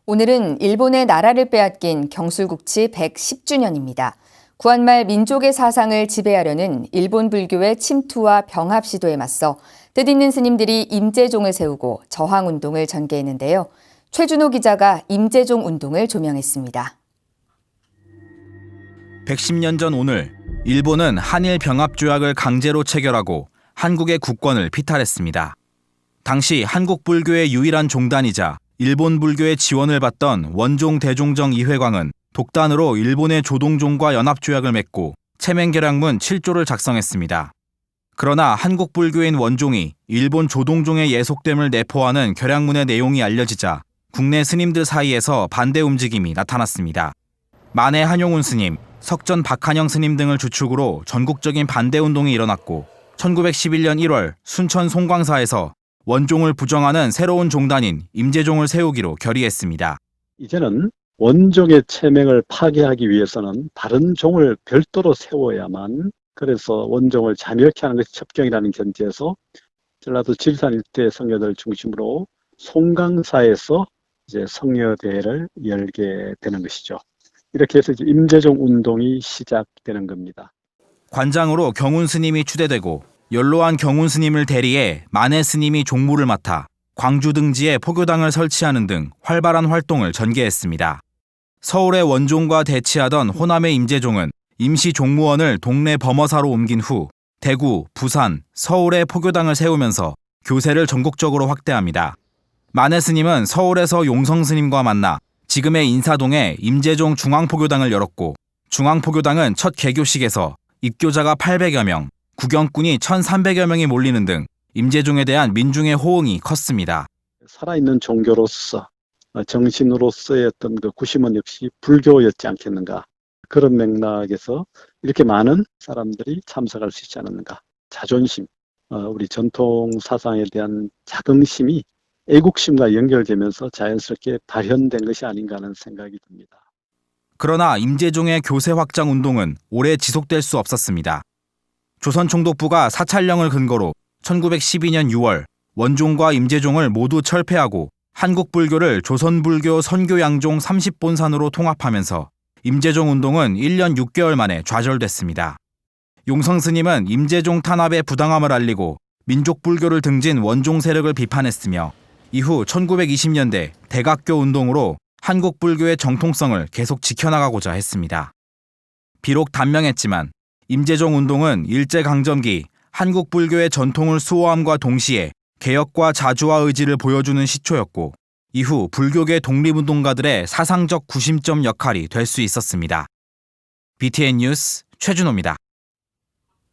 오늘은 일본의 나라를 빼앗긴 경술국치 110주년입니다. 구한말 민족의 사상을 지배하려는 일본 불교의 침투와 병합 시도에 맞서 뜻있는 스님들이 임재종을 세우고 저항운동을 전개했는데요. 최준호 기자가 임재종 운동을 조명했습니다. 110년 전 오늘, 일본은 한일 병합조약을 강제로 체결하고 한국의 국권을 피탈했습니다. 당시 한국 불교의 유일한 종단이자 일본 불교의 지원을 받던 원종 대종정 이회광은 독단으로 일본의 조동종과 연합조약을 맺고 체맹결약문 7조를 작성했습니다. 그러나 한국 불교인 원종이 일본 조동종의 예속됨을 내포하는 결약문의 내용이 알려지자 국내 스님들 사이에서 반대 움직임이 나타났습니다. 만해 한용운 스님, 석전 박한영 스님 등을 주축으로 전국적인 반대운동이 일어났고 1911년 1월 순천 송광사에서 원종을 부정하는 새로운 종단인 임재종을 세우기로 결의했습니다. 이제는 원종의 체맹을 파괴하기 위해서는 다른 종을 별도로 세워야만, 그래서 원종을 자멸케 하는 것이 첩경이라는 견지에서 전라도 지리산 일대 성녀들 중심으로 송광사에서 이제 성녀대회를 열게 되는 것이죠. 이렇게 해서 이제 임재종 운동이 시작되는 겁니다. 관장으로 경운 스님이 추대되고 연로한 경운 스님을 대리해 만해 스님이 종무를 맡아 광주 등지에 포교당을 설치하는 등 활발한 활동을 전개했습니다. 서울의 원종과 대치하던 호남의 임재종은 임시 종무원을 동네 범어사로 옮긴 후 대구, 부산, 서울에 포교당을 세우면서 교세를 전국적으로 확대합니다. 만해 스님은 서울에서 용성 스님과 만나 지금의 인사동에 임재종 중앙포교당을 열었고, 중앙포교당은 첫 개교식에서 입교자가 800여 명, 구경꾼이 1,300여 명이 몰리는 등 임재종에 대한 민중의 호응이 컸습니다. 살아있는 종교로서, 정신으로서의 어떤 그 구심은 역시 불교였지 않겠는가. 그런 맥락에서 이렇게 많은 사람들이 참석할 수 있지 않았는가. 자존심, 우리 전통 사상에 대한 자긍심이 애국심과 연결되면서 자연스럽게 발현된 것이 아닌가 하는 생각이 듭니다. 그러나 임재종의 교세 확장 운동은 오래 지속될 수 없었습니다. 조선총독부가 사찰령을 근거로 1912년 6월 원종과 임재종을 모두 철폐하고 한국불교를 조선불교 선교양종 30본산으로 통합하면서 임재종 운동은 1년 6개월 만에 좌절됐습니다. 용성 스님은 임재종 탄압의 부당함을 알리고 민족불교를 등진 원종 세력을 비판했으며 이후 1920년대 대각교 운동으로 한국불교의 정통성을 계속 지켜나가고자 했습니다. 비록 단명했지만 임재종 운동은 일제강점기 한국불교의 전통을 수호함과 동시에 개혁과 자주화 의지를 보여주는 시초였고 이후 불교계 독립운동가들의 사상적 구심점 역할이 될 수 있었습니다. BTN 뉴스 최준호입니다.